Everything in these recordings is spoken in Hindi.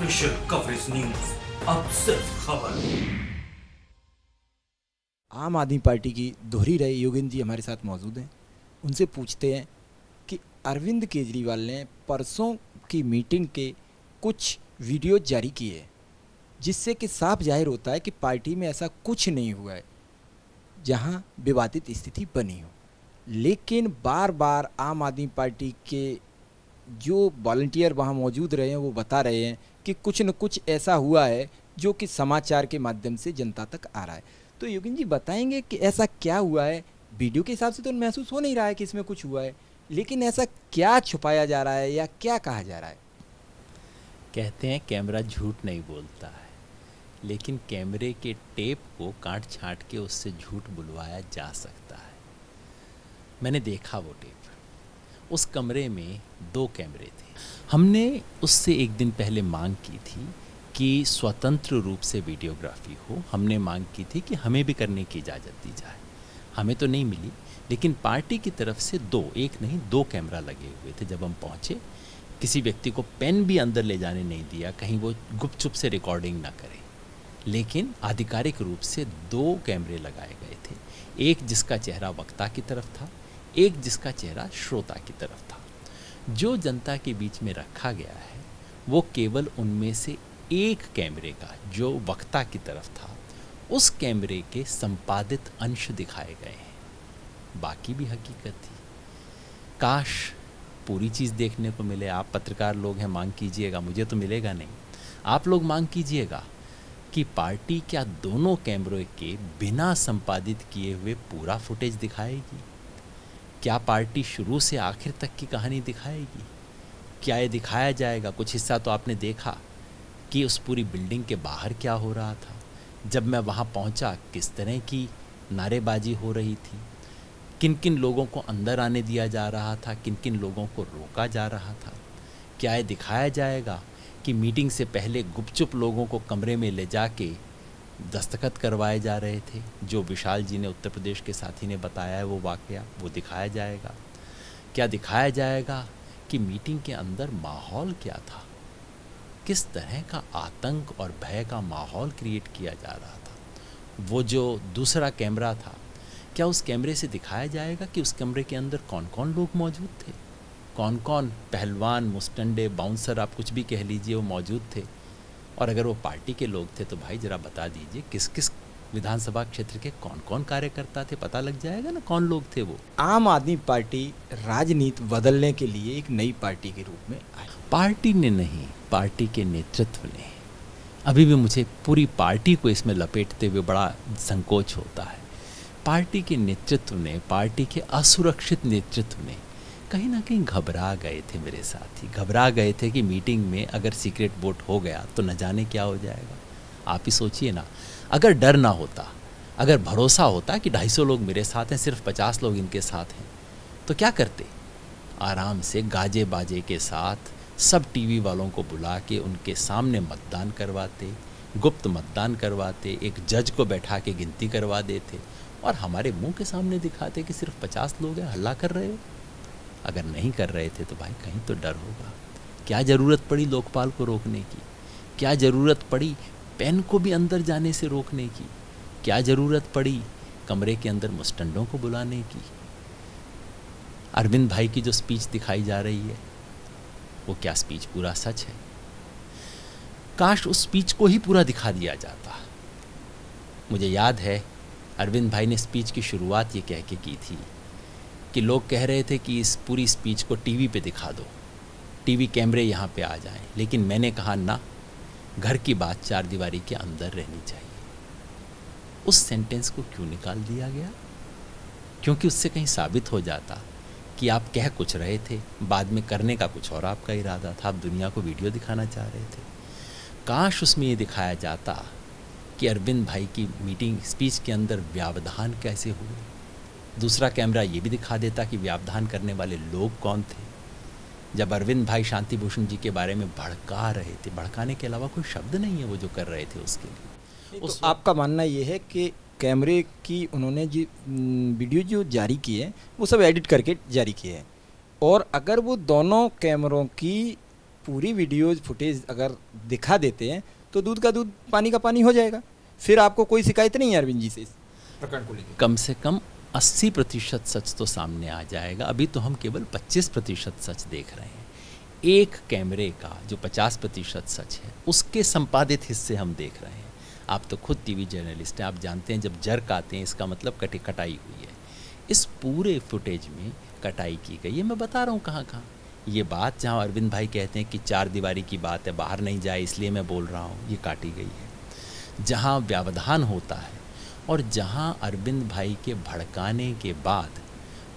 स्पेशल कवरेज न्यूज, अब सिर्फ खबर। आम आदमी पार्टी की दोहरी रहे योगेंद्र जी हमारे साथ मौजूद हैं। उनसे पूछते हैं कि अरविंद केजरीवाल ने परसों की मीटिंग के कुछ वीडियो जारी किए, जिससे कि साफ जाहिर होता है कि पार्टी में ऐसा कुछ नहीं हुआ है जहां विवादित स्थिति बनी हो। लेकिन बार बार आम आदमी पार्टी के जो वॉलंटियर वहां मौजूद रहे हैं वो बता रहे हैं कि कुछ न कुछ ऐसा हुआ है जो कि समाचार के माध्यम से जनता तक आ रहा है। तो योगेंद्र जी बताएंगे कि ऐसा क्या हुआ है? वीडियो के हिसाब से तो महसूस हो नहीं रहा है कि इसमें कुछ हुआ है, लेकिन ऐसा क्या छुपाया जा रहा है या क्या कहा जा रहा है? कहते हैं कैमरा झूठ नहीं बोलता है, लेकिन कैमरे के टेप को काट छांट के उससे झूठ बुलवाया जा सकता है। मैंने देखा वो टेप। उस कमरे में 2 कैमरे थे। हमने उससे एक दिन पहले मांग की थी कि स्वतंत्र रूप से वीडियोग्राफी हो। हमने मांग की थी कि हमें भी करने की इजाज़त दी जाए। हमें तो नहीं मिली, लेकिन पार्टी की तरफ से 2 कैमरा लगे हुए थे। जब हम पहुँचे, किसी व्यक्ति को पेन भी अंदर ले जाने नहीं दिया, कहीं वो गुपचुप से रिकॉर्डिंग ना करे। लेकिन आधिकारिक रूप से 2 कैमरे लगाए गए थे। एक जिसका चेहरा वक्ता की तरफ था, एक जिसका चेहरा श्रोता की तरफ था। जो जनता के बीच में रखा गया है वो केवल उनमें से एक कैमरे का, जो वक्ता की तरफ था, उस कैमरे के संपादित अंश दिखाए गए हैं। बाकी भी हकीकत थी। काश पूरी चीज़ देखने को मिले। आप पत्रकार लोग हैं, मांग कीजिएगा, मुझे तो मिलेगा नहीं। आप लोग मांग कीजिएगा कि पार्टी क्या दोनों कैमरों के बिना संपादित किए हुए पूरा फुटेज दिखाएगी? क्या पार्टी शुरू से आखिर तक की कहानी दिखाएगी? क्या ये दिखाया जाएगा? कुछ हिस्सा तो आपने देखा कि उस पूरी बिल्डिंग के बाहर क्या हो रहा था। जब मैं वहाँ पहुँचा, किस तरह की नारेबाजी हो रही थी, किन किन लोगों को अंदर आने दिया जा रहा था, किन किन लोगों को रोका जा रहा था। क्या ये दिखाया जाएगा कि मीटिंग से पहले गुपचुप लोगों को कमरे में ले जाके दस्तखत करवाए जा रहे थे? जो विशाल जी ने, उत्तर प्रदेश के साथी ने बताया है वो वाकया, वो दिखाया जाएगा? क्या दिखाया जाएगा कि मीटिंग के अंदर माहौल क्या था? किस तरह का आतंक और भय का माहौल क्रिएट किया जा रहा था? वो जो दूसरा कैमरा था, क्या उस कैमरे से दिखाया जाएगा कि उस कमरे के अंदर कौन कौन लोग मौजूद थे? कौन कौन पहलवान, मुस्टंडे, बाउंसर, आप कुछ भी कह लीजिए, वो मौजूद थे? और अगर वो पार्टी के लोग थे तो भाई ज़रा बता दीजिए किस किस विधानसभा क्षेत्र के कौन कौन कार्यकर्ता थे, पता लग जाएगा ना कौन लोग थे वो। आम आदमी पार्टी राजनीति बदलने के लिए एक नई पार्टी के रूप में आई। पार्टी ने नहीं, पार्टी के नेतृत्व ने। अभी भी मुझे पूरी पार्टी को इसमें लपेटते हुए बड़ा संकोच होता है। पार्टी के नेतृत्व ने, पार्टी के असुरक्षित नेतृत्व ने कहीं ना कहीं घबरा गए थे। मेरे साथी घबरा गए थे कि मीटिंग में अगर सीक्रेट वोट हो गया तो न जाने क्या हो जाएगा। आप ही सोचिए ना, अगर डर ना होता, अगर भरोसा होता कि 250 लोग मेरे साथ हैं, सिर्फ 50 लोग इनके साथ हैं, तो क्या करते? आराम से गाजे बाजे के साथ सब टीवी वालों को बुला के उनके सामने मतदान करवाते, गुप्त मतदान करवाते, एक जज को बैठा के गिनती करवा देते और हमारे मुंह के सामने दिखाते कि सिर्फ 50 लोग हैं, हल्ला कर रहे हो। अगर नहीं कर रहे थे तो भाई कहीं तो डर होगा। क्या ज़रूरत पड़ी लोकपाल को रोकने की? क्या ज़रूरत पड़ी पेन को भी अंदर जाने से रोकने की? क्या ज़रूरत पड़ी कमरे के अंदर मुस्टंडों को बुलाने की? अरविंद भाई की जो स्पीच दिखाई जा रही है, वो क्या स्पीच पूरा सच है? काश उस स्पीच को ही पूरा दिखा दिया जाता। मुझे याद है अरविंद भाई ने स्पीच की शुरुआत ये कह के की थी कि लोग कह रहे थे कि इस पूरी स्पीच को टीवी पे दिखा दो, टीवी कैमरे यहाँ पे आ जाएं, लेकिन मैंने कहा ना, घर की बात 4 दीवारी के अंदर रहनी चाहिए। उस सेंटेंस को क्यों निकाल दिया गया? क्योंकि उससे कहीं साबित हो जाता कि आप कह कुछ रहे थे, बाद में करने का कुछ और आपका इरादा था, आप दुनिया को वीडियो दिखाना चाह रहे थे। काश उसमें ये दिखाया जाता कि अरविंद भाई की मीटिंग स्पीच के अंदर व्यावधान कैसे हुए। दूसरा कैमरा ये भी दिखा देता कि व्यावधान करने वाले लोग कौन थे। जब अरविंद भाई शांति भूषण जी के बारे में भड़का रहे थे, भड़काने के अलावा कोई शब्द नहीं है वो जो कर रहे थे उसके लिए। तो आपका मानना ये है कि कैमरे की उन्होंने जो वीडियो जो जारी किए हैं वो सब एडिट करके जारी किए हैं, और अगर वो दोनों कैमरों की पूरी वीडियोज फुटेज अगर दिखा देते हैं तो दूध का दूध पानी का पानी हो जाएगा, फिर आपको कोई शिकायत नहीं है अरविंद जी से इस प्रकरण को लेकर। कम से कम 80% सच तो सामने आ जाएगा। अभी तो हम केवल 25% सच देख रहे हैं। एक कैमरे का जो 50% सच है उसके संपादित हिस्से हम देख रहे हैं। आप तो खुद टीवी जर्नलिस्ट हैं, आप जानते हैं जब जर्क आते हैं इसका मतलब कटाई हुई है। इस पूरे फुटेज में कटाई की गई है। मैं बता रहा हूँ कहाँ कहाँ। ये बात जहाँ अरविंद भाई कहते हैं कि 4 दीवारी की बात है, बाहर नहीं जाए इसलिए मैं बोल रहा हूँ, ये काटी गई है। जहाँ व्यवधान होता है और जहाँ अरविंद भाई के भड़काने के बाद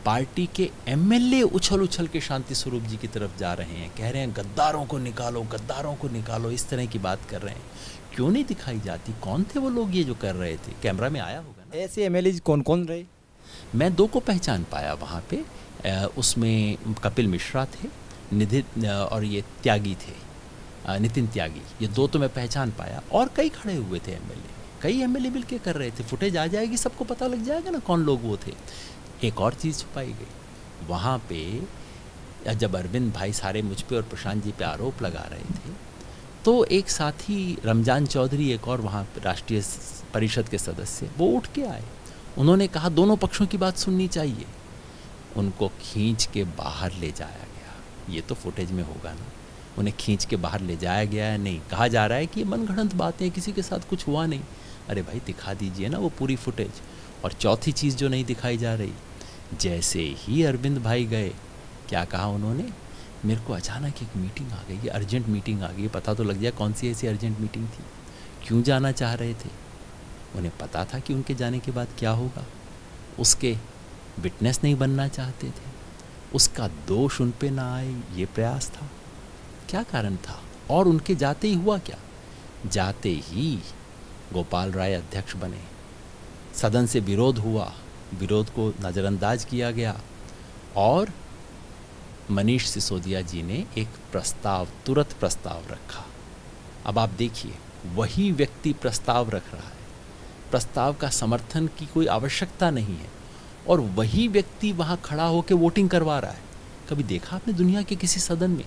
पार्टी के एमएलए उछल उछल के शांति स्वरूप जी की तरफ जा रहे हैं, कह रहे हैं गद्दारों को निकालो, गद्दारों को निकालो, इस तरह की बात कर रहे हैं। क्यों नहीं दिखाई जाती? कौन थे वो लोग ये जो कर रहे थे? कैमरा में आया होगा ना। ऐसे एमएलए कौन कौन रहे? मैं 2 को पहचान पाया वहाँ पे। उसमें कपिल मिश्रा थे, निधिन और ये त्यागी थे, नितिन त्यागी, ये 2 तो मैं पहचान पाया। और कई खड़े हुए थे एमएलए, कई एमएलए मिलके कर रहे थे। फुटेज आ जाएगी, सबको पता लग जाएगा ना कौन लोग वो थे। एक और चीज़ छुपाई गई वहाँ पे, जब अरविंद भाई सारे मुझ पे और प्रशांत जी पे आरोप लगा रहे थे तो एक साथी रमजान चौधरी, एक और वहाँ राष्ट्रीय परिषद के सदस्य, वो उठ के आए। उन्होंने कहा दोनों पक्षों की बात सुननी चाहिए। उनको खींच के बाहर ले जाया गया। ये तो फुटेज में होगा ना, उन्हें खींच के बाहर ले जाया गया है। नहीं, कहा जा रहा है कि ये मनगढ़ंत बातें, किसी के साथ कुछ हुआ नहीं। अरे भाई दिखा दीजिए ना वो पूरी फुटेज। और चौथी चीज़ जो नहीं दिखाई जा रही, जैसे ही अरविंद भाई गए, क्या कहा उन्होंने? मेरे को अचानक एक मीटिंग आ गई, अर्जेंट मीटिंग आ गई, पता तो लग जाए कौन सी ऐसी अर्जेंट मीटिंग थी। क्यों जाना चाह रहे थे? उन्हें पता था कि उनके जाने के बाद क्या होगा। उसके विटनेस नहीं बनना चाहते थे, उसका दोष उन पे ना आए, ये प्रयास था। क्या कारण था? और उनके जाते ही हुआ क्या? जाते ही गोपाल राय अध्यक्ष बने, सदन से विरोध हुआ, विरोध को नज़रअंदाज किया गया और मनीष सिसोदिया जी ने एक प्रस्ताव, तुरंत प्रस्ताव रखा। अब आप देखिए, वही व्यक्ति प्रस्ताव रख रहा है, प्रस्ताव का समर्थन की कोई आवश्यकता नहीं है, और वही व्यक्ति वहाँ खड़ा होकर वोटिंग करवा रहा है। कभी देखा आपने दुनिया के किसी सदन में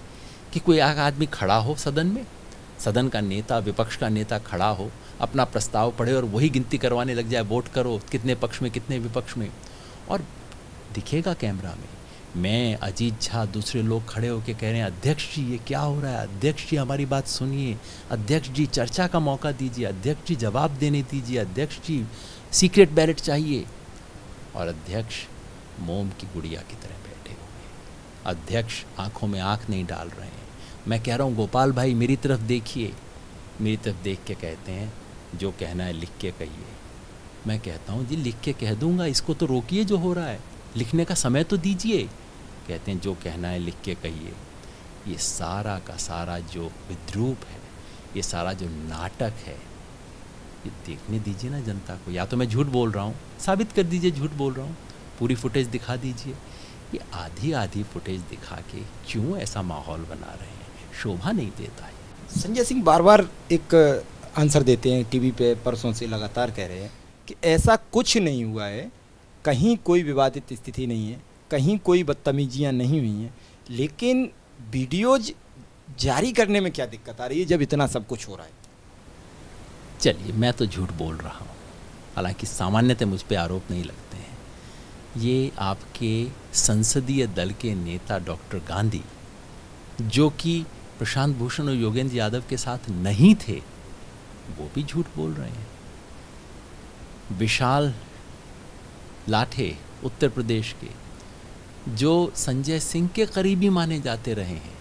कि कोई एक आदमी खड़ा हो सदन में, सदन का नेता, विपक्ष का नेता खड़ा हो, अपना प्रस्ताव पढ़े और वही गिनती करवाने लग जाए, वोट करो कितने पक्ष में कितने विपक्ष में, और दिखेगा कैमरा में। मैं, अजीत झा, दूसरे लोग खड़े होकर कह रहे हैं अध्यक्ष जी ये क्या हो रहा है, अध्यक्ष जी हमारी बात सुनिए, अध्यक्ष जी चर्चा का मौका दीजिए, अध्यक्ष जी जवाब देने दीजिए, अध्यक्ष जी सीक्रेट बैलेट चाहिए। और अध्यक्ष मोम की गुड़िया की तरह बैठे हुए हैं। अध्यक्ष आंखों में आंख नहीं डाल रहे हैं। मैं कह रहा हूँ गोपाल भाई मेरी तरफ देखिए, मेरी तरफ देख के कहते हैं जो कहना है लिख के कहिए। मैं कहता हूँ जी लिख के कह दूँगा, इसको तो रोकिए जो हो रहा है, लिखने का समय तो दीजिए। कहते हैं जो कहना है लिख के कहिए। ये सारा का सारा जो विद्रूप है, ये सारा जो नाटक है, ये देखने दीजिए ना जनता को। या तो मैं झूठ बोल रहा हूँ, साबित कर दीजिए झूठ बोल रहा हूँ, पूरी फुटेज दिखा दीजिए। ये आधी आधी फुटेज दिखा के क्यों ऐसा माहौल बना रहे हैं? शोभा नहीं देता है। संजय सिंह बार बार एक आंसर देते हैं टीवी पे, परसों से लगातार कह रहे हैं कि ऐसा कुछ नहीं हुआ है, कहीं कोई विवादित स्थिति नहीं है, कहीं कोई बदतमीजियाँ नहीं हुई हैं, लेकिन वीडियोज जारी करने में क्या दिक्कत आ रही है जब इतना सब कुछ हो रहा है? चलिए मैं तो झूठ बोल रहा हूँ, हालांकि सामान्यतः मुझ पे आरोप नहीं लगते हैं। ये आपके संसदीय दल के नेता डॉक्टर गांधी, जो कि प्रशांत भूषण और योगेंद्र यादव के साथ नहीं थे, वो भी झूठ बोल रहे हैं। विशाल लाठे उत्तर प्रदेश के, जो संजय सिंह के करीबी माने जाते रहे हैं,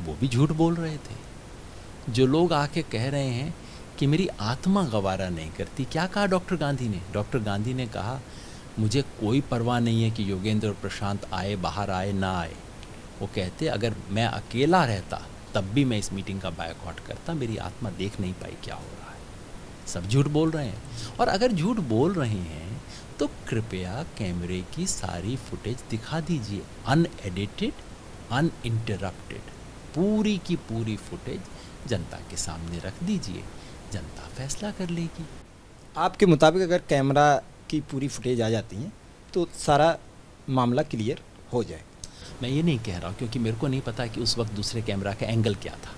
वो भी झूठ बोल रहे थे। जो लोग आके कह रहे हैं कि मेरी आत्मा गवारा नहीं करती, क्या कहा डॉक्टर गांधी ने? डॉक्टर गांधी ने कहा मुझे कोई परवाह नहीं है कि योगेंद्र और प्रशांत आए, बाहर आए ना आए। वो कहते अगर मैं अकेला रहता तब भी मैं इस मीटिंग का बायकॉट करता, मेरी आत्मा देख नहीं पाई क्या हो रहा है। सब झूठ बोल रहे हैं। और अगर झूठ बोल रहे हैं तो कृपया कैमरे की सारी फुटेज दिखा दीजिए, अनएडिटेड, अनइंटरप्टेड, पूरी की पूरी फुटेज जनता के सामने रख दीजिए, जनता फैसला कर लेगी। आपके मुताबिक अगर कैमरा की पूरी फुटेज आ जाती है तो सारा मामला क्लियर हो जाए? मैं ये नहीं कह रहा हूँ, क्योंकि मेरे को नहीं पता कि उस वक्त दूसरे कैमरा का एंगल क्या था।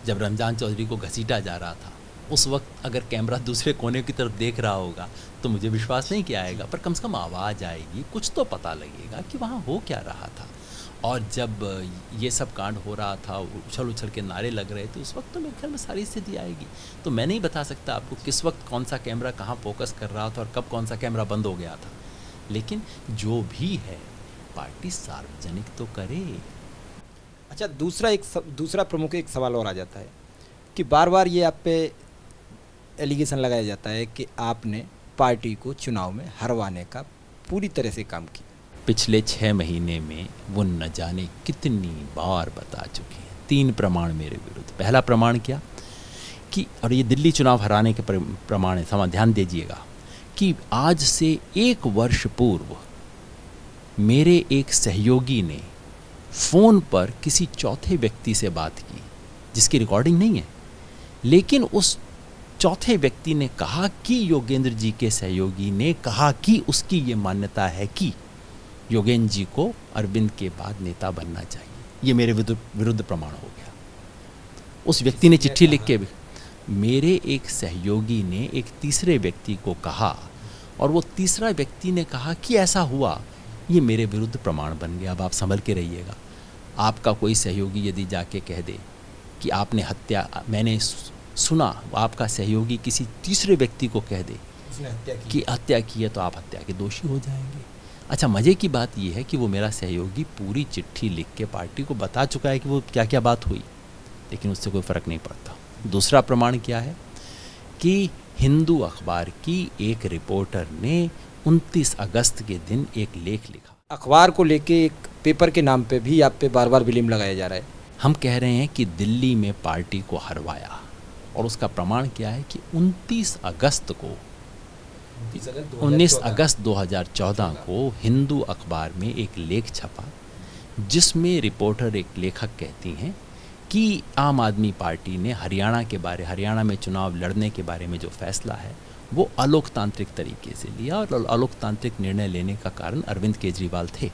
जब रमज़ान चौधरी को घसीटा जा रहा था उस वक्त अगर कैमरा दूसरे कोने की तरफ देख रहा होगा तो मुझे विश्वास नहीं किया आएगा, पर कम से कम आवाज़ आएगी, कुछ तो पता लगेगा कि वहाँ हो क्या रहा था। और जब ये सब कांड हो रहा था, उछल उछल के नारे लग रहे थे, उस वक्त तो मेरे ख्याल में सारी स्थिति आएगी। तो मैं नहीं बता सकता आपको किस वक्त कौन सा कैमरा कहाँ फोकस कर रहा था और कब कौन सा कैमरा बंद हो गया था, लेकिन जो भी है पार्टी सार्वजनिक तो करे। अच्छा, दूसरा प्रमुख एक सवाल और आ जाता है कि बार बार ये आप पे एलिगेशन लगाया जाता है कि आपने पार्टी को चुनाव में हरवाने का पूरी तरह से काम किया। पिछले 6 महीने में वो न जाने कितनी बार बता चुके हैं। 3 प्रमाण मेरे विरुद्ध। पहला प्रमाण क्या कि, और ये दिल्ली चुनाव हराने के प्रमाण है, समा ध्यान दीजिएगा, कि आज से 1 वर्ष पूर्व मेरे एक सहयोगी ने फ़ोन पर किसी चौथे व्यक्ति से बात की जिसकी रिकॉर्डिंग नहीं है, लेकिन उस चौथे व्यक्ति ने कहा कि योगेंद्र जी के सहयोगी ने कहा कि उसकी ये मान्यता है कि योगेंद्र जी को अरविंद के बाद नेता बनना चाहिए। ये मेरे विरुद्ध प्रमाण हो गया। उस व्यक्ति ने चिट्ठी लिख के, मेरे एक सहयोगी ने एक तीसरे व्यक्ति को कहा और वो तीसरा व्यक्ति ने कहा कि ऐसा हुआ। ये मेरे विरुद्ध प्रमाण बन गया। अब आप संभल के रहिएगा। आपका कोई सहयोगी यदि जाके कह दे कि आपने हत्या, मैंने सुना, आपका सहयोगी किसी तीसरे व्यक्ति को कह दे कि हत्या की है, तो आप हत्या के दोषी हो जाएंगे। अच्छा, मज़े की बात यह है कि वो मेरा सहयोगी पूरी चिट्ठी लिख के पार्टी को बता चुका है कि वो क्या क्या बात हुई, लेकिन उससे कोई फ़र्क नहीं पड़ता। दूसरा प्रमाण क्या है कि हिंदू अखबार की एक रिपोर्टर ने 29 अगस्त के दिन एक लेख लिखा। अखबार को लेके एक पेपर के नाम पे भी आप पे बार बार ब्लेम लगाया जा रहा है। हम कह रहे हैं कि दिल्ली में पार्टी को हरवाया, और उसका प्रमाण क्या है कि 19 अगस्त 2014 को हिंदू अखबार में एक लेख छपा जिसमें रिपोर्टर, एक लेखक कहती हैं कि आम आदमी पार्टी ने हरियाणा में चुनाव लड़ने के बारे में जो फैसला है वो अलोकतांत्रिक तरीके से लिया, और अलोकतांत्रिक निर्णय लेने का कारण अरविंद केजरीवाल थे,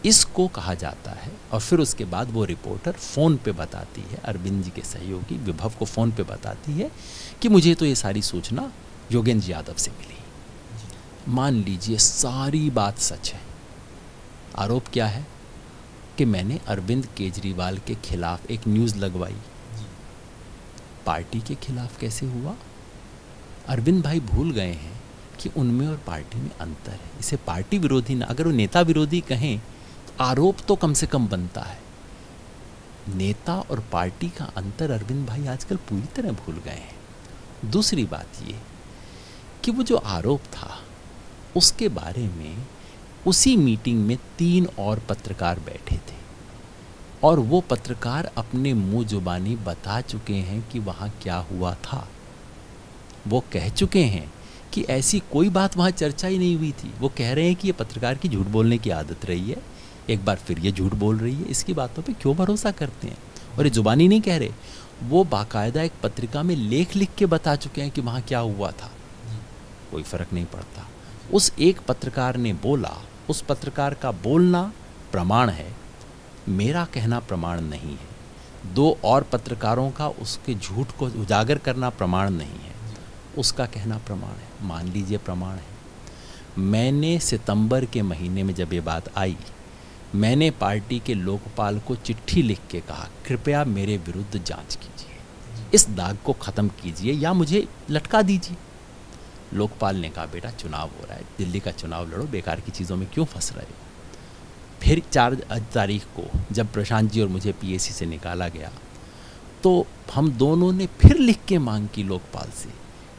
इसको कहा जाता है। और फिर उसके बाद वो रिपोर्टर फ़ोन पे बताती है, अरविंद जी के सहयोगी विभव को फ़ोन पे बताती है कि मुझे तो ये सारी सूचना योगेंद्र यादव से मिली। मान लीजिए सारी बात सच है। आरोप क्या है कि मैंने अरविंद केजरीवाल के खिलाफ एक न्यूज़ लगवाई। पार्टी के खिलाफ कैसे हुआ? अरविंद भाई भूल गए हैं कि उनमें और पार्टी में अंतर है। इसे पार्टी विरोधी ना, अगर वो नेता विरोधी कहें तो आरोप तो कम से कम बनता है। नेता और पार्टी का अंतर अरविंद भाई आजकल पूरी तरह भूल गए हैं। दूसरी बात ये कि वो जो आरोप था उसके बारे में उसी मीटिंग में 3 और पत्रकार बैठे थे, और वो पत्रकार अपने मुंह जुबानी बता चुके हैं कि वहाँ क्या हुआ था। वो कह चुके हैं कि ऐसी कोई बात वहाँ चर्चा ही नहीं हुई थी। वो कह रहे हैं कि ये पत्रकार की झूठ बोलने की आदत रही है, एक बार फिर ये झूठ बोल रही है, इसकी बातों पे क्यों भरोसा करते हैं। और ये जुबानी नहीं कह रहे, वो बाकायदा एक पत्रिका में लेख लिख के बता चुके हैं कि वहाँ क्या हुआ था। कोई फ़र्क नहीं पड़ता। उस एक पत्रकार ने बोला, उस पत्रकार का बोलना प्रमाण है, मेरा कहना प्रमाण नहीं है। 2 और पत्रकारों का उसके झूठ को उजागर करना प्रमाण नहीं है, उसका कहना प्रमाण है। मान लीजिए प्रमाण है। मैंने सितंबर के महीने में जब ये बात आई, मैंने पार्टी के लोकपाल को चिट्ठी लिख के कहा, कृपया मेरे विरुद्ध जांच कीजिए, इस दाग को ख़त्म कीजिए या मुझे लटका दीजिए। लोकपाल ने कहा, बेटा चुनाव हो रहा है, दिल्ली का चुनाव लड़ो, बेकार की चीज़ों में क्यों फंस रहे हो। फिर 4 तारीख को जब प्रशांत जी और मुझे पीएसी से निकाला गया तो हम दोनों ने फिर लिख के मांग की लोकपाल से,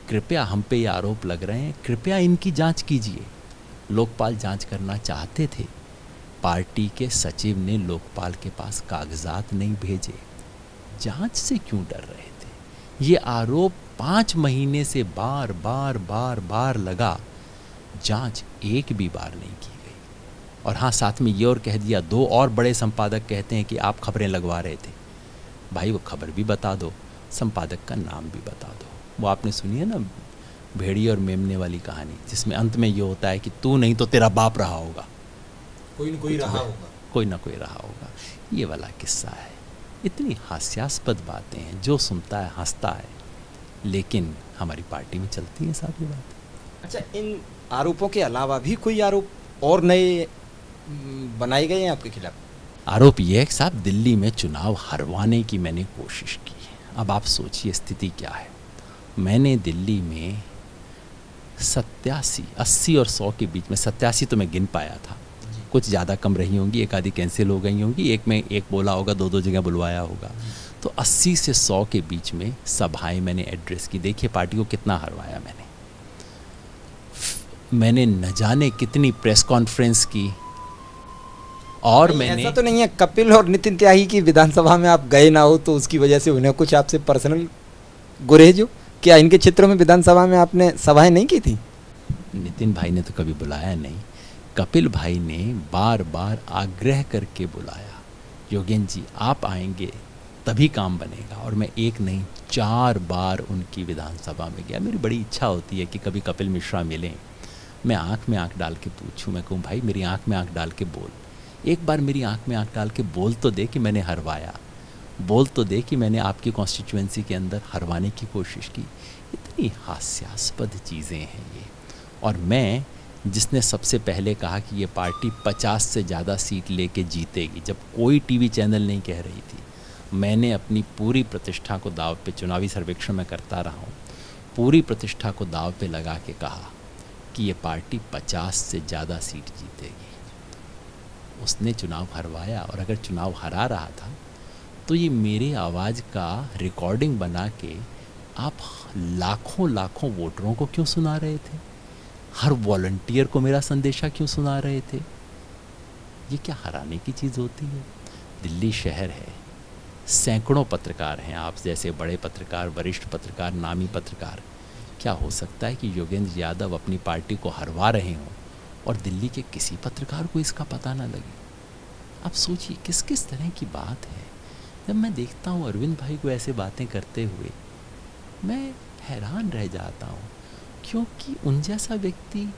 कृपया हम पे ये आरोप लग रहे हैं, कृपया इनकी जांच कीजिए। लोकपाल जांच करना चाहते थे, पार्टी के सचिव ने लोकपाल के पास कागजात नहीं भेजे। जांच से क्यों डर रहे थे? ये आरोप 5 महीने से बार बार लगा, जांच एक भी बार नहीं की गई। और हाँ, साथ में ये और कह दिया, 2 और बड़े संपादक कहते हैं कि आप खबरें लगवा रहे थे। भाई वो खबर भी बता दो, संपादक का नाम भी बता दो। वो आपने सुनी है ना भेड़िए और मेमने वाली कहानी, जिसमें अंत में ये होता है कि तू नहीं तो तेरा बाप रहा होगा, कोई न कोई रहा होगा। कोई ना कोई रहा होगा। ये वाला किस्सा है। इतनी हास्यास्पद बातें हैं, जो सुनता है हंसता है, लेकिन हमारी पार्टी में चलती है साहब ये बात। अच्छा, इन आरोपों के अलावा भी कोई आरोप और नए बनाए गए हैं आपके खिलाफ? आरोप ये है कि साहब दिल्ली में चुनाव हरवाने की मैंने कोशिश की है। अब आप सोचिए स्थिति क्या है। मैंने दिल्ली में 87, 80 और 100 के बीच में, 87 तो मैं गिन पाया था, कुछ ज़्यादा कम रही होंगी, एक आधी कैंसिल हो गई होंगी, एक में एक बोला होगा, दो दो जगह बुलवाया होगा, तो 80 से 100 के बीच में सभाएं मैंने एड्रेस की। देखिए पार्टी को कितना हरवाया मैंने न जाने कितनी प्रेस कॉन्फ्रेंस की। और मैंने, ऐसा तो नहीं है कपिल और नितिन त्यागी की विधानसभा में आप गए ना हो तो उसकी वजह से उन्हें कुछ आपसे पर्सनल गुरेज हो? क्या इनके क्षेत्रों में विधानसभा में आपने सभाएं नहीं की थी? नितिन भाई ने तो कभी बुलाया नहीं, कपिल भाई ने बार बार आग्रह करके बुलाया, योगेंद्र जी आप आएंगे तभी काम बनेगा। और मैं एक नहीं 4 बार उनकी विधानसभा में गया। मेरी बड़ी इच्छा होती है कि कभी कपिल मिश्रा मिलें, मैं आँख में आँख डाल के पूछूं, मैं कहूँ भाई मेरी आँख में आँख डाल के बोल, एक बार मेरी आँख में आँख डाल के बोल तो दे कि मैंने हरवाया, बोल तो दे कि मैंने आपकी कॉन्स्टिट्यूएंसी के अंदर हरवाने की कोशिश की। इतनी हास्यास्पद चीज़ें हैं ये। और मैं जिसने सबसे पहले कहा कि ये पार्टी 50 से ज़्यादा सीट लेके जीतेगी, जब कोई टीवी चैनल नहीं कह रही थी, मैंने अपनी पूरी प्रतिष्ठा को दाव पे, चुनावी सर्वेक्षण में करता रहा हूँ, पूरी प्रतिष्ठा को दाव पे लगा के कहा कि ये पार्टी 50 से ज़्यादा सीट जीतेगी। उसने चुनाव हरवाया, और अगर चुनाव हरा रहा था तो ये मेरे आवाज़ का रिकॉर्डिंग बना के आप लाखों लाखों वोटरों को क्यों सुना रहे थे? हर वॉलंटियर को मेरा संदेशा क्यों सुना रहे थे? ये क्या हराने की चीज़ होती है? दिल्ली शहर है, सैकड़ों पत्रकार हैं, आप जैसे बड़े पत्रकार, वरिष्ठ पत्रकार, नामी पत्रकार। क्या हो सकता है कि योगेंद्र यादव अपनी पार्टी को हरवा रहे हों और दिल्ली के किसी पत्रकार को इसका पता ना लगे? आप सोचिए किस किस तरह की बात है। जब मैं देखता हूँ अरविंद भाई को ऐसे बातें करते हुए, मैं हैरान रह जाता हूँ, क्योंकि उन जैसा व्यक्ति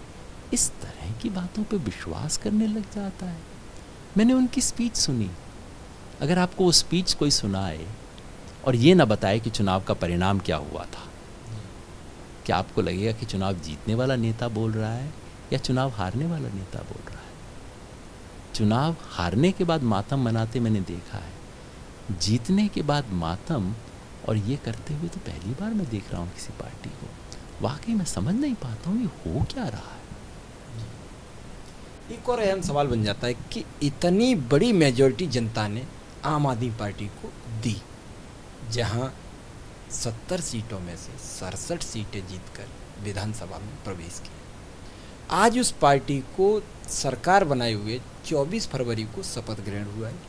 इस तरह की बातों पे विश्वास करने लग जाता है। मैंने उनकी स्पीच सुनी। अगर आपको वो स्पीच कोई सुनाए और ये ना बताए कि चुनाव का परिणाम क्या हुआ था, क्या आपको लगेगा कि चुनाव जीतने वाला नेता बोल रहा है या चुनाव हारने वाला नेता बोल रहा है? चुनाव हारने के बाद मातम मनाते मैंने देखा है, जीतने के बाद मातम और ये करते हुए तो पहली बार मैं देख रहा हूँ किसी पार्टी को। वाकई मैं समझ नहीं पाता हूँ ये हो क्या रहा है। एक और अहम सवाल बन जाता है कि इतनी बड़ी मेजॉरिटी जनता ने आम आदमी पार्टी को दी, जहां 70 सीटों में से 67 सीटें जीतकर विधानसभा में प्रवेश किया। आज उस पार्टी को सरकार बनाए हुए 24 फरवरी को शपथ ग्रहण हुआ है।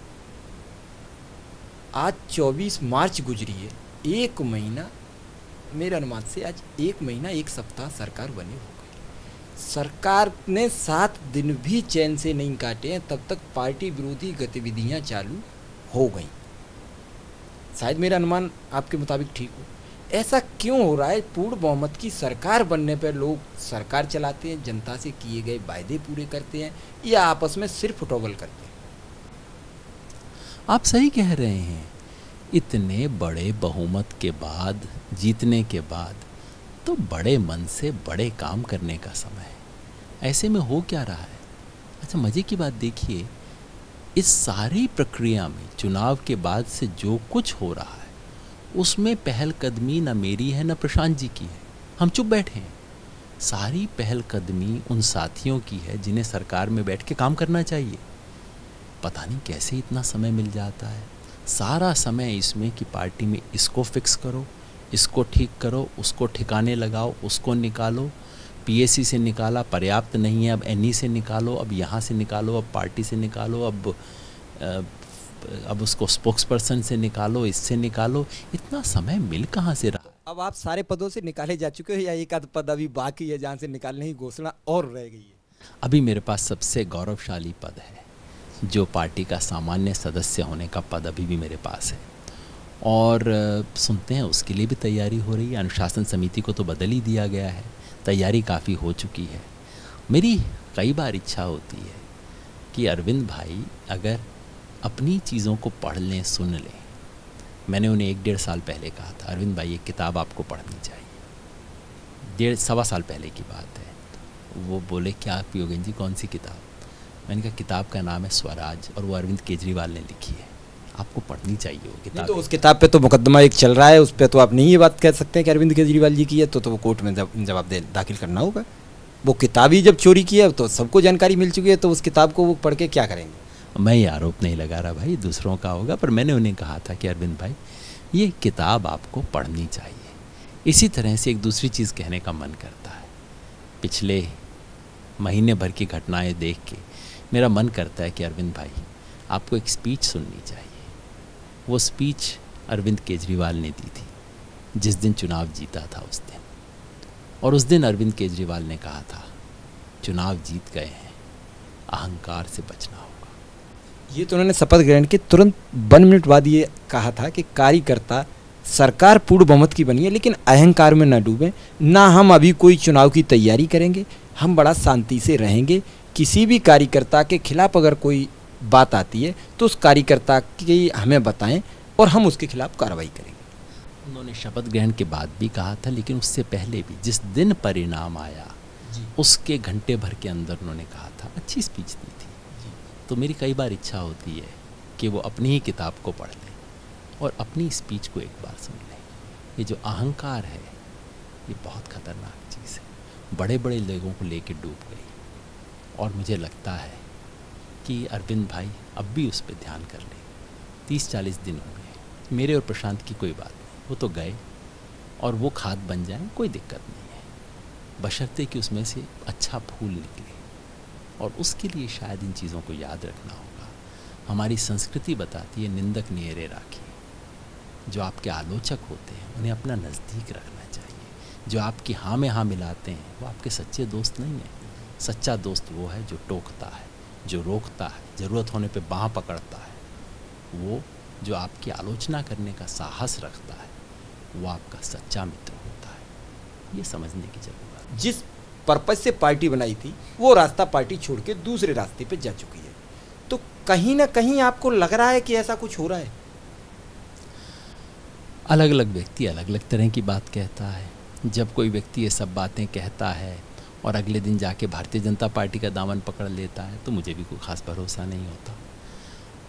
आज 24 मार्च गुजरी है, 1 महीना, मेरे अनुमान से आज 1 महीना 1 सप्ताह सरकार बनी हो गई। सरकार ने 7 दिन भी चैन से नहीं काटे हैं, तब तक पार्टी विरोधी गतिविधियां चालू हो गई। शायद मेरा अनुमान आपके मुताबिक ठीक हो। ऐसा क्यों हो रहा है? पूर्ण बहुमत की सरकार बनने पर लोग सरकार चलाते हैं, जनता से किए गए वायदे पूरे करते हैं, या आपस में सिर्फ टॉगल करते हैं? आप सही कह रहे हैं। इतने बड़े बहुमत के बाद, जीतने के बाद, तो बड़े मन से बड़े काम करने का समय है। ऐसे में हो क्या रहा है? अच्छा, मज़े की बात देखिए, इस सारी प्रक्रिया में चुनाव के बाद से जो कुछ हो रहा है उसमें पहल कदमी न मेरी है न प्रशांत जी की है। हम चुप बैठे हैं। सारी पहल कदमी उन साथियों की है जिन्हें सरकार में बैठ के काम करना चाहिए। पता नहीं कैसे इतना समय मिल जाता है। सारा समय इसमें कि पार्टी में इसको फिक्स करो, इसको ठीक करो, उसको ठिकाने लगाओ, उसको निकालो, पीएसी से निकाला पर्याप्त नहीं है, अब एनई से निकालो, अब यहाँ से निकालो, अब पार्टी से निकालो, अब उसको स्पोक्स पर्सन से निकालो, इससे निकालो। इतना समय मिल कहाँ से रहा? अब आप सारे पदों से निकाले जा चुके हो या एक आध पद अभी बाकी है जहाँ से निकालने की घोषणा और रह गई है? अभी मेरे पास सबसे गौरवशाली पद है, जो पार्टी का सामान्य सदस्य होने का पद अभी भी मेरे पास है। और सुनते हैं उसके लिए भी तैयारी हो रही है। अनुशासन समिति को तो बदल ही दिया गया है, तैयारी काफ़ी हो चुकी है। मेरी कई बार इच्छा होती है कि अरविंद भाई अगर अपनी चीज़ों को पढ़ लें, सुन लें। मैंने उन्हें 1-1.5 साल पहले कहा था, अरविंद भाई एक किताब आपको पढ़नी चाहिए। 1.5-1.25 साल पहले की बात है। वो बोले क्या आप योगेंद्र जी कौन सी किताब? मैंने कहा किताब का नाम है स्वराज और वो अरविंद केजरीवाल ने लिखी है, आपको पढ़नी चाहिए वो किताब। तो उस किताब पे तो मुकदमा एक चल रहा है, उस पर तो आप नहीं ये बात कह सकते हैं कि अरविंद केजरीवाल जी की है, तो वो कोर्ट में जवाब दाखिल करना होगा। वो किताब ही जब चोरी की है तो सबको जानकारी मिल चुकी है, तो उस किताब को वो पढ़ के क्या करेंगे? मैं ये आरोप नहीं लगा रहा भाई, दूसरों का होगा, पर मैंने उन्हें कहा था कि अरविंद भाई ये किताब आपको पढ़नी चाहिए। इसी तरह से एक दूसरी चीज़ कहने का मन करता है। पिछले महीने भर की घटनाएं देख के मेरा मन करता है कि अरविंद भाई आपको एक स्पीच सुननी चाहिए। वो स्पीच अरविंद केजरीवाल ने दी थी जिस दिन चुनाव जीता था उस दिन, और उस दिन अरविंद केजरीवाल ने कहा था चुनाव जीत गए हैं, अहंकार से बचना होगा। ये तो उन्होंने शपथ ग्रहण के तुरंत 1 मिनट बाद ये कहा था कि कार्यकर्ता सरकार पूर्ण बहुमत की बनी है लेकिन अहंकार में न डूबें, ना हम अभी कोई चुनाव की तैयारी करेंगे, हम बड़ा शांति से रहेंगे। किसी भी कार्यकर्ता के खिलाफ अगर कोई बात आती है तो उस कार्यकर्ता की हमें बताएं और हम उसके खिलाफ कार्रवाई करेंगे। उन्होंने शपथ ग्रहण के बाद भी कहा था, लेकिन उससे पहले भी जिस दिन परिणाम आया उसके घंटे भर के अंदर उन्होंने कहा था। अच्छी स्पीच दी थी। तो मेरी कई बार इच्छा होती है कि वो अपनी ही किताब को पढ़ लें और अपनी स्पीच को एक बार सुन लें। ये जो अहंकार है ये बहुत खतरनाक चीज़ है, बड़े बड़े लोगों को लेके डूब गई। और मुझे लगता है कि अरविंद भाई अब भी उस पर ध्यान कर लें। 30-40 दिन हो गए, मेरे और प्रशांत की कोई बात नहीं, वो तो गए और वो खाद बन जाए, कोई दिक्कत नहीं है, बशर्ते कि उसमें से अच्छा फूल निकले। और उसके लिए शायद इन चीज़ों को याद रखना होगा। हमारी संस्कृति बताती है निंदक नियरे राखिए। जो आपके आलोचक होते हैं उन्हें अपना नज़दीक रखना चाहिए। जो आपकी हाँ में हाँ मिलाते हैं वो आपके सच्चे दोस्त नहीं हैं। सच्चा दोस्त वो है जो टोकता है, जो रोकता है, ज़रूरत होने पे बाँह पकड़ता है। वो जो आपकी आलोचना करने का साहस रखता है वो आपका सच्चा मित्र होता है। ये समझने की ज़रूरत है। जिस पर्पज से पार्टी बनाई थी वो रास्ता पार्टी छोड़ के दूसरे रास्ते पे जा चुकी है, तो कहीं ना कहीं आपको लग रहा है कि ऐसा कुछ हो रहा है? अलग अलग व्यक्ति अलग अलग तरह की बात कहता है। जब कोई व्यक्ति ये सब बातें कहता है और अगले दिन जाके भारतीय जनता पार्टी का दामन पकड़ लेता है तो मुझे भी कोई ख़ास भरोसा नहीं होता।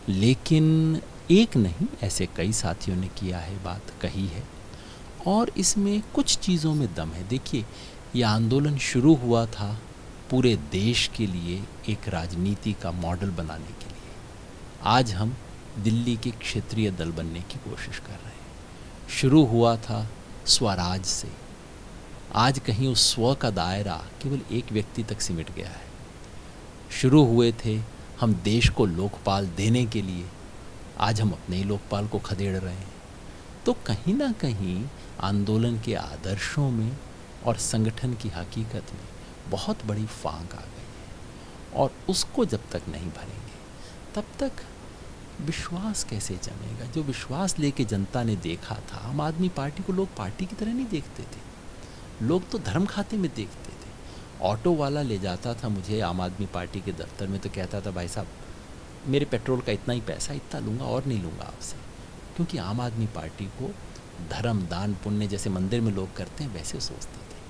लेकिन एक नहीं, ऐसे कई साथियों ने किया है, बात कही है, और इसमें कुछ चीज़ों में दम है। देखिए, यह आंदोलन शुरू हुआ था पूरे देश के लिए एक राजनीति का मॉडल बनाने के लिए। आज हम दिल्ली के क्षेत्रीय दल बनने की कोशिश कर रहे हैं। शुरू हुआ था स्वराज से, आज कहीं उस स्व का दायरा केवल एक व्यक्ति तक सिमट गया है। शुरू हुए थे हम देश को लोकपाल देने के लिए, आज हम अपने ही लोकपाल को खदेड़ रहे हैं। तो कहीं ना कहीं आंदोलन के आदर्शों में और संगठन की हकीकत में बहुत बड़ी फांक आ गई है, और उसको जब तक नहीं भरेंगे तब तक विश्वास कैसे जमेगा? जो विश्वास लेके जनता ने देखा था, आम आदमी पार्टी को लोग पार्टी की तरह नहीं देखते थे, लोग तो धर्म खाते में देखते थे। ऑटो वाला ले जाता था मुझे आम आदमी पार्टी के दफ्तर में तो कहता था भाई साहब मेरे पेट्रोल का इतना ही पैसा, इतना लूँगा और नहीं लूँगा आपसे, क्योंकि आम आदमी पार्टी को धर्म दान पुण्य जैसे मंदिर में लोग करते हैं वैसे सोचते थे।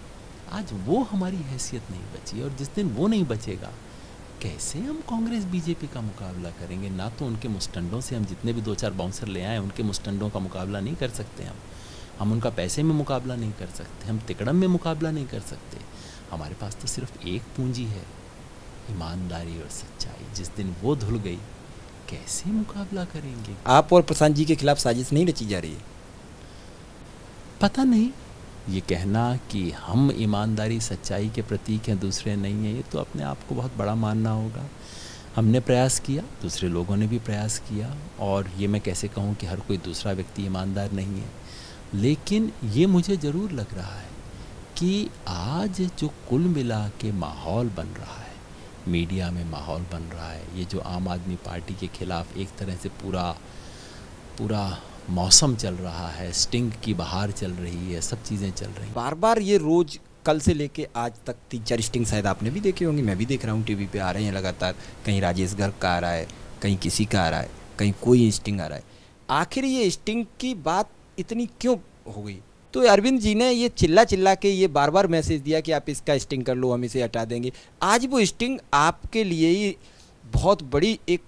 आज वो हमारी हैसियत नहीं बची, और जिस दिन वो नहीं बचेगा कैसे हम कांग्रेस बीजेपी का मुकाबला करेंगे? ना तो उनके मुस्टंडों से हम जितने भी 2-4 बाउंसर ले आए उनके मुस्टंडों का मुकाबला नहीं कर सकते, हम उनका पैसे में मुकाबला नहीं कर सकते, हम तिकड़म में मुकाबला नहीं कर सकते। हमारे पास तो सिर्फ एक पूंजी है, ईमानदारी और सच्चाई। जिस दिन वो धुल गई कैसे मुकाबला करेंगे? आप और प्रशांत जी के खिलाफ साजिश नहीं रची जा रही है? पता नहीं, ये कहना कि हम ईमानदारी सच्चाई के प्रतीक हैं दूसरे नहीं हैं, ये तो अपने आप को बहुत बड़ा मानना होगा। हमने प्रयास किया, दूसरे लोगों ने भी प्रयास किया, और ये मैं कैसे कहूँ कि हर कोई दूसरा व्यक्ति ईमानदार नहीं है। लेकिन ये मुझे ज़रूर लग रहा है कि आज जो कुल मिला के माहौल बन रहा है, मीडिया में माहौल बन रहा है, ये जो आम आदमी पार्टी के खिलाफ एक तरह से पूरा मौसम चल रहा है, स्टिंग की बहार चल रही है, सब चीज़ें चल रही हैं। बार बार ये रोज़ कल से लेके आज तक 3-4 स्टिंग शायद आपने भी देखे होंगे, मैं भी देख रहा हूँ, टीवी पे आ रहे हैं लगातार। कहीं राजेश गर्ग का आ रहा है, कहीं किसी का आ रहा है, कहीं कोई स्टिंग आ रहा है। आखिर ये स्टिंग की बात इतनी क्यों हो गई? तो अरविंद जी ने ये चिल्ला चिल्ला के ये बार बार मैसेज दिया कि आप इसका स्टिंग कर लो, हम इसे हटा देंगे। आज वो स्टिंग आपके लिए ही बहुत बड़ी एक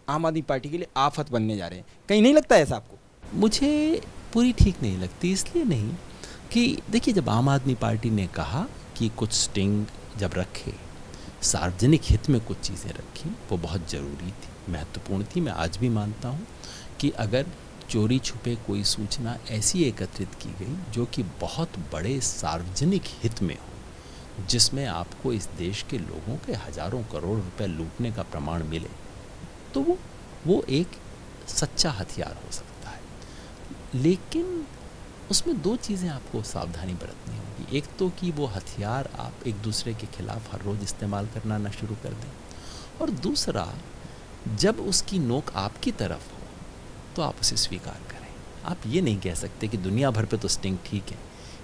आम आदमी पार्टी के लिए आफत बनने जा रहे हैं। कहीं नहीं लगता ऐसा आपको? मुझे पूरी ठीक नहीं लगती, इसलिए नहीं कि देखिए, जब आम आदमी पार्टी ने कहा कि कुछ स्टिंग जब रखे, सार्वजनिक हित में कुछ चीज़ें रखी, वो बहुत ज़रूरी थी, महत्वपूर्ण थी। मैं आज भी मानता हूँ कि अगर चोरी छुपे कोई सूचना ऐसी एकत्रित की गई जो कि बहुत बड़े सार्वजनिक हित में हो, जिसमें आपको इस देश के लोगों के हज़ारों करोड़ रुपए लूटने का प्रमाण मिले, तो वो एक सच्चा हथियार हो सकता है। लेकिन उसमें दो चीज़ें आपको सावधानी बरतनी होगी। एक तो कि वो हथियार आप एक दूसरे के खिलाफ हर रोज़ इस्तेमाल करना ना शुरू कर दें, और दूसरा, जब उसकी नोक आपकी तरफ हो तो आप उसे स्वीकार करें। आप ये नहीं कह सकते कि दुनिया भर पे तो स्टिंग ठीक है,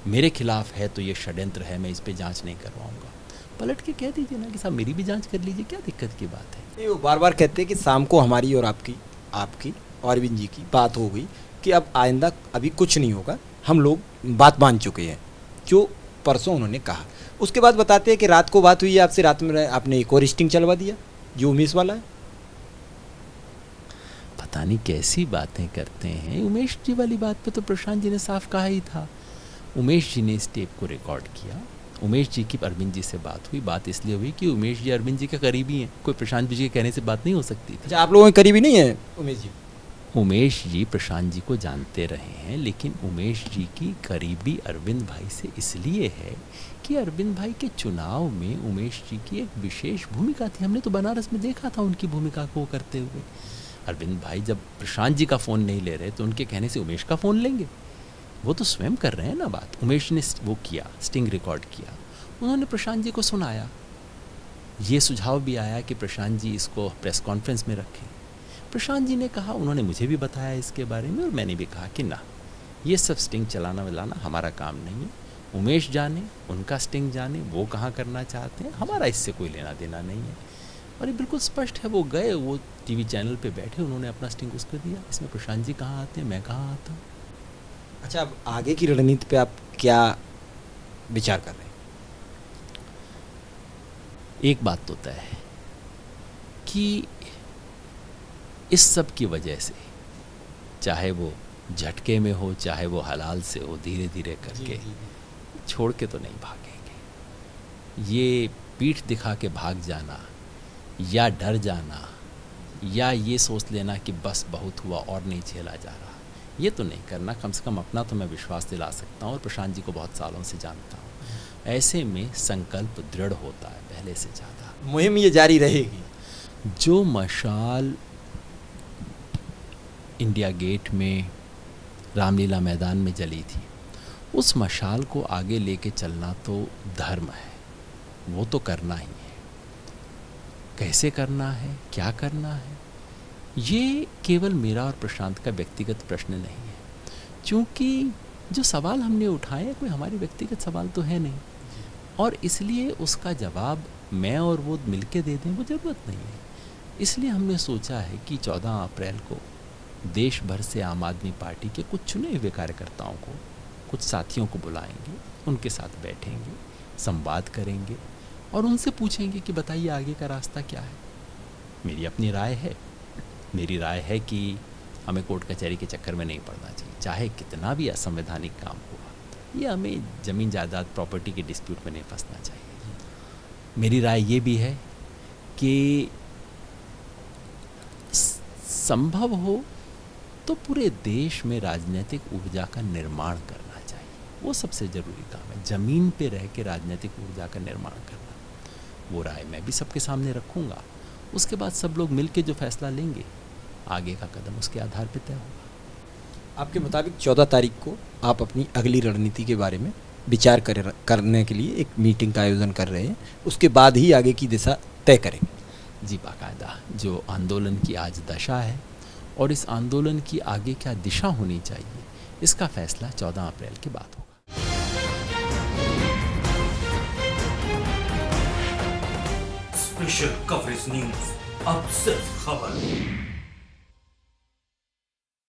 मेरे खिलाफ है तो ये षड्यंत्र है, मैं इस पे जांच नहीं करवाऊंगा। पलट के कह दीजिए ना कि साहब मेरी भी जांच कर लीजिए, क्या दिक्कत की बात है। वो बार बार कहते हैं कि शाम को हमारी और आपकी और अरविंद जी की बात हो गई कि अब आइंदा अभी कुछ नहीं होगा, हम लोग बात मान चुके हैं, जो परसों उन्होंने कहा। उसके बाद बताते हैं कि रात को बात हुई है आपसे, रात में आपने एक और स्टिंग चलवा दिया जो उमेश वाला है। पता नहीं कैसी बातें करते हैं। उमेश जी वाली बात पे तो प्रशांत जी ने साफ कहा ही था। उमेश जी ने इस टेप को रिकॉर्ड किया, उमेश जी की अरविंद जी से बात हुई। बात इसलिए हुई कि उमेश जी अरविंद जी के करीबी हैं, कोई प्रशांत जी के कहने से बात नहीं हो सकती थी। अच्छा, आप लोगों के करीबी नहीं है उमेश जी? उमेश जी प्रशांत जी को जानते रहे हैं, लेकिन उमेश जी की करीबी अरविंद भाई से इसलिए है कि अरविंद भाई के चुनाव में उमेश जी की एक विशेष भूमिका थी। हमने तो बनारस में देखा था उनकी भूमिका को करते हुए। अरविंद भाई जब प्रशांत जी का फ़ोन नहीं ले रहे तो उनके कहने से उमेश का फ़ोन लेंगे? वो तो स्वयं कर रहे हैं ना बात। उमेश ने वो किया, स्टिंग रिकॉर्ड किया, उन्होंने प्रशांत जी को सुनाया। ये सुझाव भी आया कि प्रशांत जी इसको प्रेस कॉन्फ्रेंस में रखें। प्रशांत जी ने कहा, उन्होंने मुझे भी बताया इसके बारे में, और मैंने भी कहा कि ना, ये सब स्टिंग चलाना मिलाना हमारा काम नहीं है। उमेश जाने, उनका स्टिंग जाने, वो कहाँ करना चाहते हैं, हमारा इससे कोई लेना देना नहीं है। और ये बिल्कुल स्पष्ट है। वो गए, वो टीवी चैनल पे बैठे, उन्होंने अपना स्टिंग उसको दिया। इसमें प्रशांत जी कहाँ आते हैं, मैं कहाँ आता हूँ। अच्छा, अब आगे की रणनीति पे आप क्या विचार कर रहे हैं? एक बात तो तय है कि इस सब की वजह से, चाहे वो झटके में हो, चाहे वो हलाल से हो, धीरे धीरे करके छोड़ के तो नहीं भागेंगे। ये पीठ दिखा के भाग जाना, या डर जाना, या ये सोच लेना कि बस बहुत हुआ और नहीं झेला जा रहा, ये तो नहीं करना। कम से कम अपना तो मैं विश्वास दिला सकता हूँ, और प्रशांत जी को बहुत सालों से जानता हूँ। ऐसे में संकल्प दृढ़ होता है पहले से ज़्यादा। मुहिम ये जारी रहेगी। जो मशाल इंडिया गेट में, रामलीला मैदान में जली थी, उस मशाल को आगे लेके चलना तो धर्म है, वो तो करना ही है। कैसे करना है, क्या करना है, ये केवल मेरा और प्रशांत का व्यक्तिगत प्रश्न नहीं है, क्योंकि जो सवाल हमने उठाए हैं कोई हमारे व्यक्तिगत सवाल तो है नहीं, और इसलिए उसका जवाब मैं और वो मिलके दे दें, वो ज़रूरत नहीं है। इसलिए हमने सोचा है कि 14 अप्रैल को देश भर से आम आदमी पार्टी के कुछ चुने हुए कार्यकर्ताओं को, कुछ साथियों को बुलाएंगे, उनके साथ बैठेंगे, संवाद करेंगे और उनसे पूछेंगे कि बताइए आगे का रास्ता क्या है। मेरी अपनी राय है, मेरी राय है कि हमें कोर्ट कचहरी के चक्कर में नहीं पड़ना चाहिए, चाहे कितना भी असंवैधानिक काम हुआ, या हमें ज़मीन जायदाद प्रॉपर्टी के डिस्प्यूट में नहीं फंसना चाहिए। मेरी राय ये भी है कि संभव हो तो पूरे देश में राजनीतिक ऊर्जा का निर्माण करना चाहिए, वो सबसे ज़रूरी काम है। ज़मीन पे रह के राजनीतिक ऊर्जा का निर्माण करना, वो राय मैं भी सबके सामने रखूँगा। उसके बाद सब लोग मिलके जो फैसला लेंगे, आगे का कदम उसके आधार पर तय होगा। आपके मुताबिक 14 तारीख को आप अपनी अगली रणनीति के बारे में विचार करने के लिए एक मीटिंग का आयोजन कर रहे हैं, उसके बाद ही आगे की दिशा तय करेंगे? जी, बाकायदा जो आंदोलन की आज दशा है और इस आंदोलन की आगे क्या दिशा होनी चाहिए, इसका फैसला 14 अप्रैल के बाद होगा। स्पेशल कवरेज न्यूज, अब सिर्फ खबर।